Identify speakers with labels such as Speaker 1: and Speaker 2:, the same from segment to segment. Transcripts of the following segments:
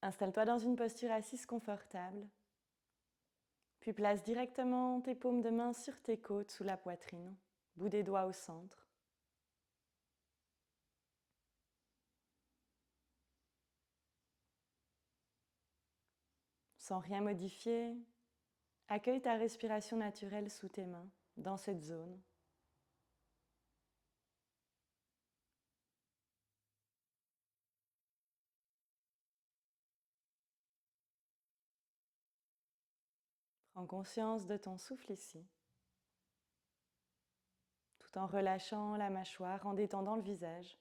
Speaker 1: Installe-toi dans une posture assise confortable, puis place directement tes paumes de main sur tes côtes sous la poitrine, bout des doigts au centre. Sans rien modifier, accueille ta respiration naturelle sous tes mains, dans cette zone. Prends conscience de ton souffle ici, tout en relâchant la mâchoire, en détendant le visage.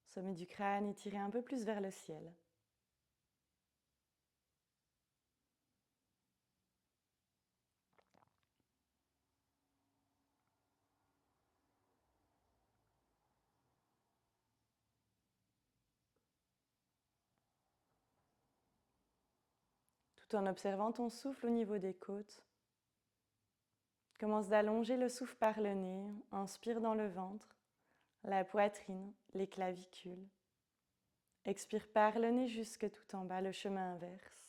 Speaker 1: Sommet du crâne étiré un peu plus vers le ciel. Tout en observant ton souffle au niveau des côtes, commence d'allonger le souffle par le nez. Inspire dans le ventre, la poitrine, les clavicules. Expire par le nez jusque tout en bas, le chemin inverse.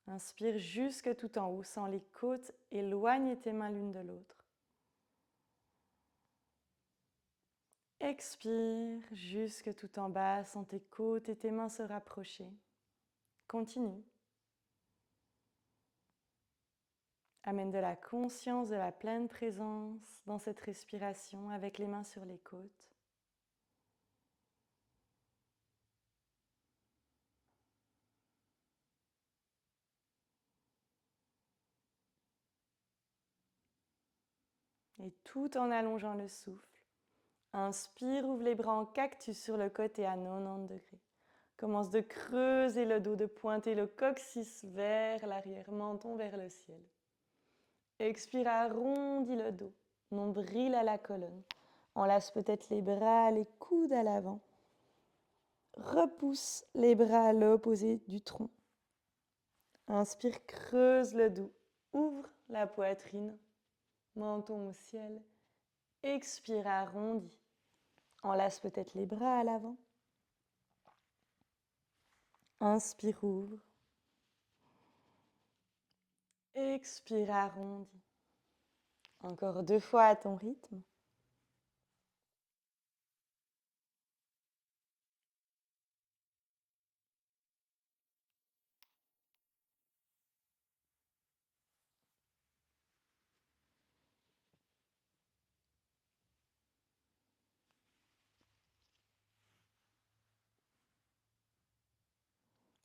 Speaker 1: Inspire jusque tout en haut, sens les côtes, éloigne tes mains l'une de l'autre. Expire jusque tout en bas, sens tes côtes et tes mains se rapprocher. Continue. Amène de la conscience, de la pleine présence dans cette respiration avec les mains sur les côtes. Et tout en allongeant le souffle, inspire, ouvre les bras en cactus sur le côté à 90 degrés. Commence de creuser le dos, de pointer le coccyx vers l'arrière, menton vers le ciel. Expire, arrondis le dos, nombril à la colonne. Enlace peut-être les bras, les coudes à l'avant. Repousse les bras à l'opposé du tronc. Inspire, creuse le dos, ouvre la poitrine, menton au ciel. Expire, arrondis. Enlace peut-être les bras à l'avant. Inspire, ouvre. Expire, arrondis. Encore 2 fois à ton rythme.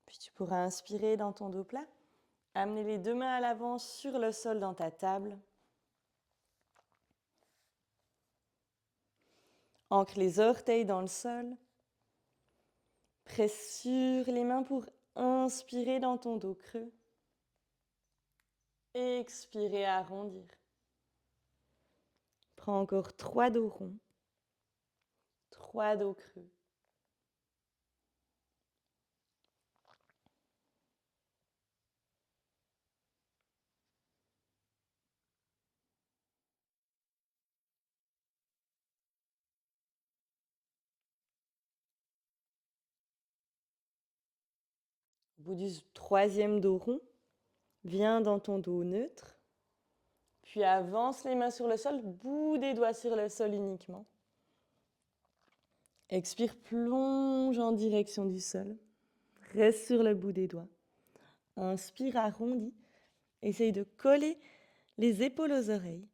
Speaker 1: Puis tu pourras inspirer dans ton dos plat. Amener les 2 mains à l'avant sur le sol dans ta table. Ancre les orteils dans le sol. Presse sur les mains pour inspirer dans ton dos creux. Expire, arrondir. Prends encore 3 dos ronds. 3 dos creux. Au bout du 3e dos rond, viens dans ton dos neutre. Puis avance les mains sur le sol, bout des doigts sur le sol uniquement. Expire, plonge en direction du sol. Reste sur le bout des doigts. Inspire, arrondis. Essaye de coller les épaules aux oreilles.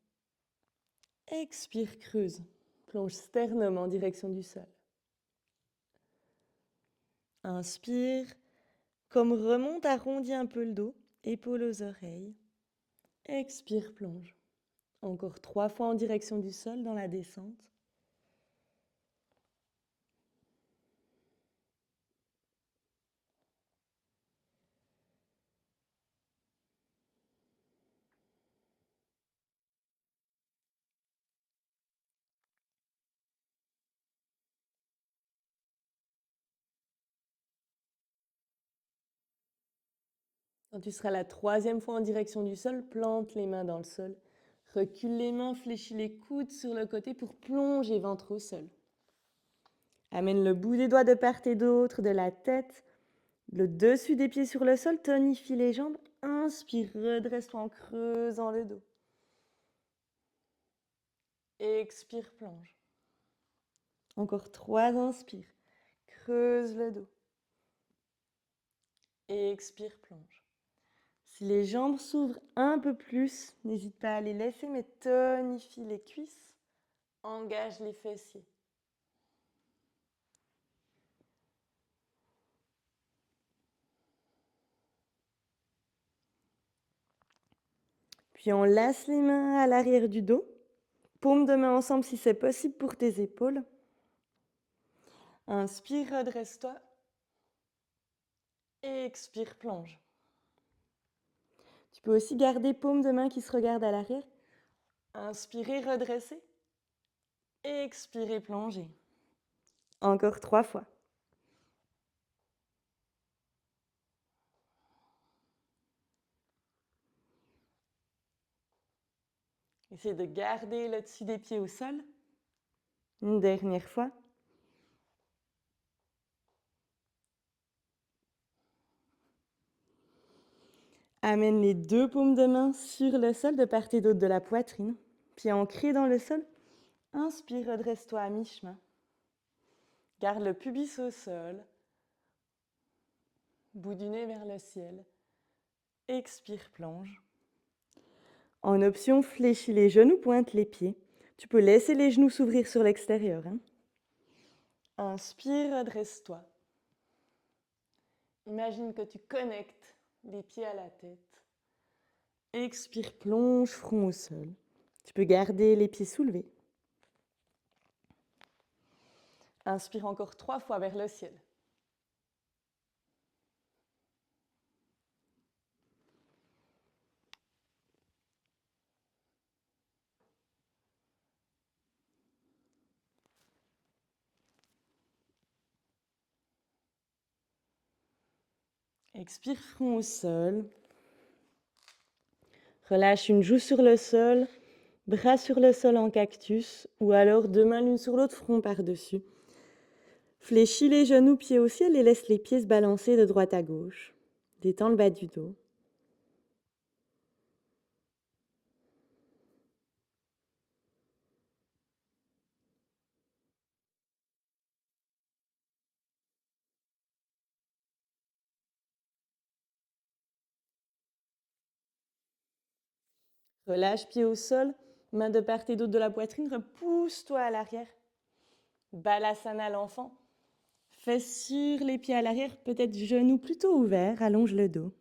Speaker 1: Expire, creuse. Plonge sternum en direction du sol. Inspire, comme remonte, arrondis un peu le dos, épaules aux oreilles. Expire, plonge. Encore 3 fois en direction du sol dans la descente. Quand tu seras la 3e fois en direction du sol, plante les mains dans le sol. Recule les mains, fléchis les coudes sur le côté pour plonger ventre au sol. Amène le bout des doigts de part et d'autre de la tête, le dessus des pieds sur le sol, tonifie les jambes. Inspire, redresse-toi en creusant le dos. Expire, plonge. Encore 3 inspires. Creuse le dos. Expire, plonge. Si les jambes s'ouvrent un peu plus, n'hésite pas à les laisser, mais tonifie les cuisses. Engage les fessiers. Puis on laisse les mains à l'arrière du dos. Paumes de main ensemble si c'est possible pour tes épaules. Inspire, redresse-toi. Expire, plonge. Tu peux aussi garder paumes de main qui se regardent à l'arrière. Inspirez, redressez. Expirez, plongez. Encore 3 fois. Essayez de garder le dessus des pieds au sol. Une dernière fois. Amène les 2 paumes de main sur le sol de part et d'autre de la poitrine. Puis ancré dans le sol. Inspire, redresse-toi à mi-chemin. Garde le pubis au sol. Bout du nez vers le ciel. Expire, plonge. En option, fléchis les genoux, pointe les pieds. Tu peux laisser les genoux s'ouvrir sur l'extérieur. Inspire, redresse-toi. Imagine que tu connectes les pieds à la tête. Expire, plonge, front au sol. Tu peux garder les pieds soulevés. Inspire encore 3 fois vers le ciel. Expire, front au sol. Relâche une joue sur le sol, bras sur le sol en cactus, ou alors 2 mains l'une sur l'autre, front par-dessus. Fléchis les genoux, pieds au ciel et laisse les pieds se balancer de droite à gauche. Détends le bas du dos. Relâche, pieds au sol, mains de part et d'autre de la poitrine, repousse-toi à l'arrière. Balasana l'enfant. Fesses sur les pieds à l'arrière, peut-être genoux plutôt ouverts, allonge le dos.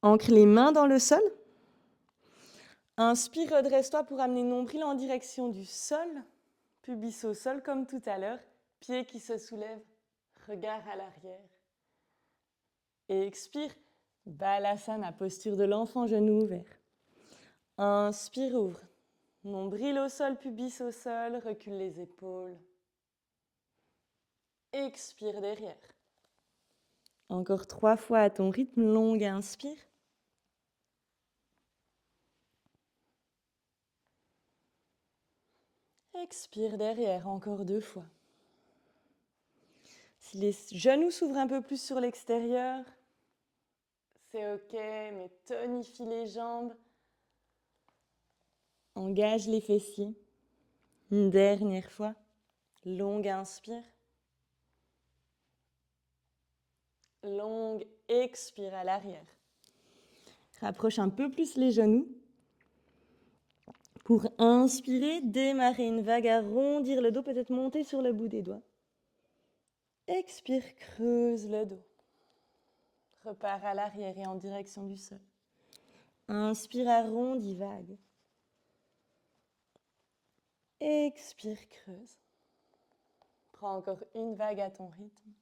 Speaker 1: Ancre les mains dans le sol. Inspire, redresse-toi pour amener nombril en direction du sol. Pubis au sol comme tout à l'heure. Pieds qui se soulèvent, regard à l'arrière. Et expire, Balasana, posture de l'enfant, genoux ouverts. Inspire, ouvre. Nombril au sol, pubis au sol, recule les épaules. Expire derrière. Encore 3 fois à ton rythme, longue inspire. Expire derrière, encore 2 fois. Si les genoux s'ouvrent un peu plus sur l'extérieur, c'est ok, mais tonifie les jambes. Engage les fessiers. Une dernière fois. Longue inspire. Longue expire à l'arrière. Rapproche un peu plus les genoux. Pour inspirer, démarrer une vague, arrondir le dos, peut-être monter sur le bout des doigts. Expire, creuse le dos. Repars à l'arrière et en direction du sol. Inspire, arrondis, vague. Expire, creuse. Prends encore une vague à ton rythme.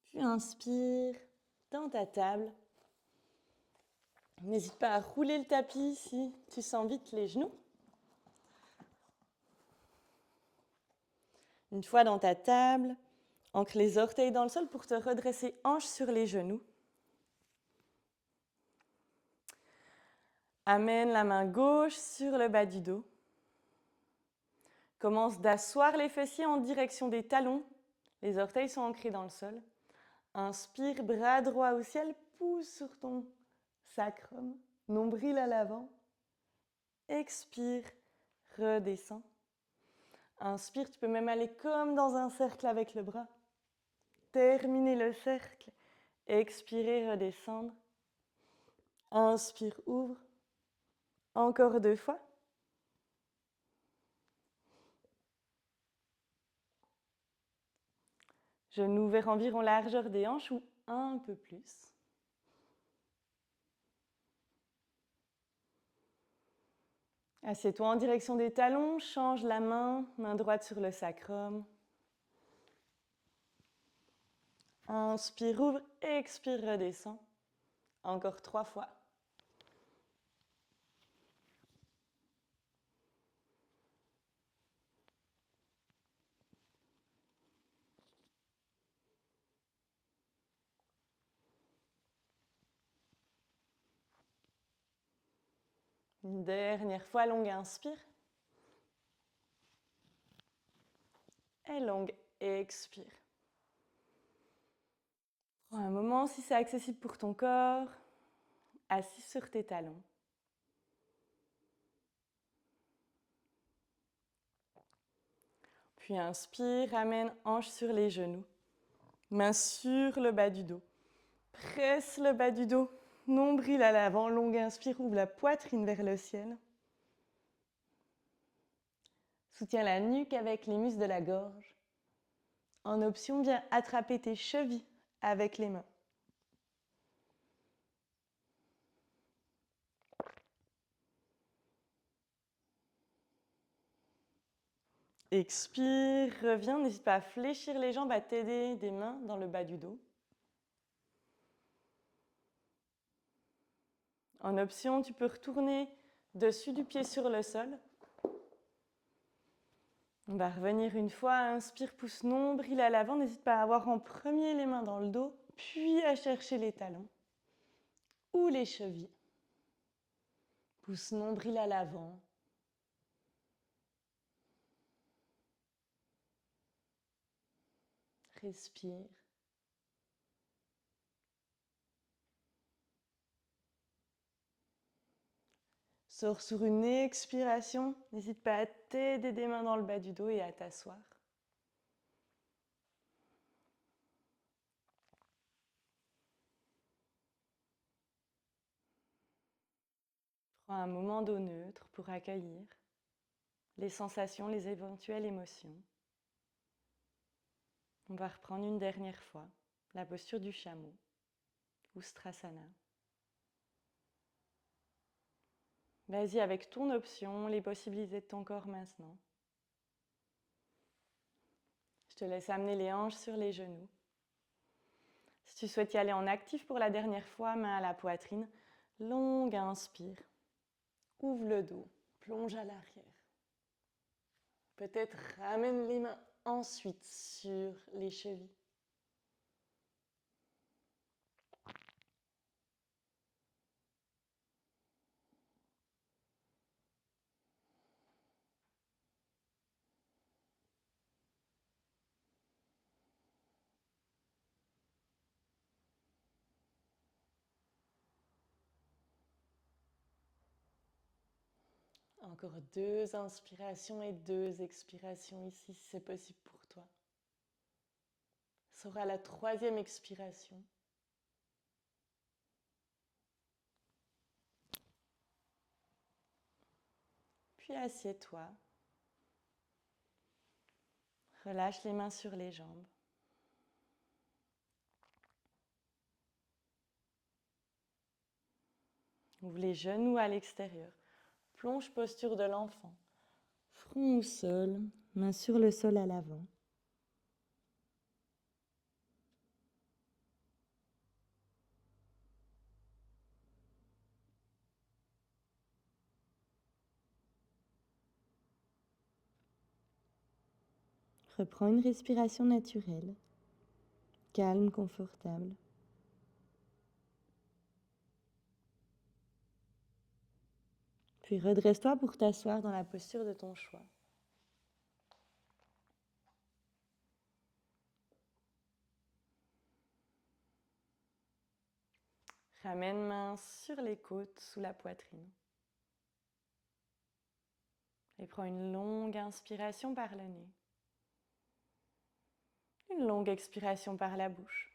Speaker 1: Puis inspire dans ta table. N'hésite pas à rouler le tapis si tu sens vite les genoux. Une fois dans ta table, ancre les orteils dans le sol pour te redresser hanche sur les genoux. Amène la main gauche sur le bas du dos. Commence d'asseoir les fessiers en direction des talons. Les orteils sont ancrés dans le sol. Inspire, bras droit au ciel, pousse sur ton sacrum, nombril à l'avant. Expire, redescends. Inspire, tu peux même aller comme dans un cercle avec le bras. Terminer le cercle. Expirez, redescendre. Inspire, ouvre. Encore 2 fois. Genou vers environ largeur des hanches ou un peu plus. Assieds-toi en direction des talons, change la main droite sur le sacrum. Inspire, ouvre, expire, redescends. Encore 3 fois. Une dernière fois, longue inspire. Et longue expire. Prends un moment si c'est accessible pour ton corps, assis sur tes talons. Puis inspire, ramène hanche sur les genoux. Main sur le bas du dos. Presse le bas du dos. Nombril à l'avant, longue inspire, ouvre la poitrine vers le ciel. Soutiens la nuque avec les muscles de la gorge. En option, viens attraper tes chevilles avec les mains. Expire, reviens, n'hésite pas à fléchir les jambes, à t'aider des mains dans le bas du dos. En option, tu peux retourner dessus du pied sur le sol. On va revenir une fois, inspire, pousse nombril à l'avant, n'hésite pas à avoir en premier les mains dans le dos, puis à chercher les talons ou les chevilles. Pousse nombril à l'avant. Respire. Sors sur une expiration. N'hésite pas à t'aider des mains dans le bas du dos et à t'asseoir. Prends un moment d'eau neutre pour accueillir les sensations, les éventuelles émotions. On va reprendre une dernière fois la posture du chameau, Ustrasana. Vas-y avec ton option, les possibilités de ton corps maintenant. Je te laisse amener les hanches sur les genoux. Si tu souhaites y aller en actif pour la dernière fois, main à la poitrine, longue inspire. Ouvre le dos, plonge à l'arrière. Peut-être ramène les mains ensuite sur les chevilles. Encore 2 inspirations et 2 expirations ici, si c'est possible pour toi. Ce sera la 3e expiration. Puis assieds-toi. Relâche les mains sur les jambes. Ouvre les genoux à l'extérieur. Plonge posture de l'enfant. Front au sol, main sur le sol à l'avant. Reprends une respiration naturelle, calme, confortable. Puis redresse-toi pour t'asseoir dans la posture de ton choix. Ramène main sur les côtes, sous la poitrine. Et prends une longue inspiration par le nez. Une longue expiration par la bouche.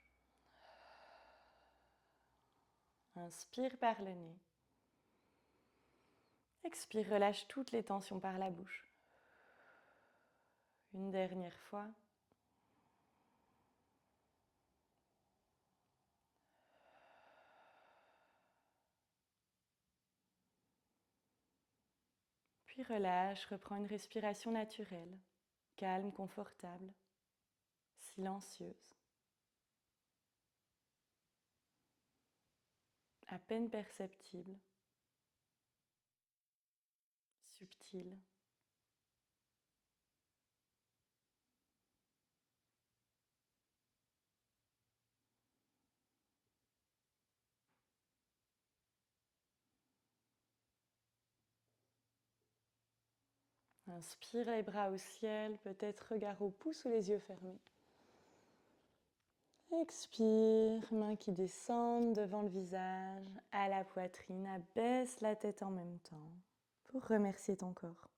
Speaker 1: Inspire par le nez. Expire, relâche toutes les tensions par la bouche. Une dernière fois. Puis relâche, reprends une respiration naturelle, calme, confortable, silencieuse, à peine perceptible, subtile. Inspire les bras au ciel, peut-être regard au pouce ou les yeux fermés. Expire, mains qui descendent devant le visage, à la poitrine, abaisse la tête en même temps pour remercier ton corps.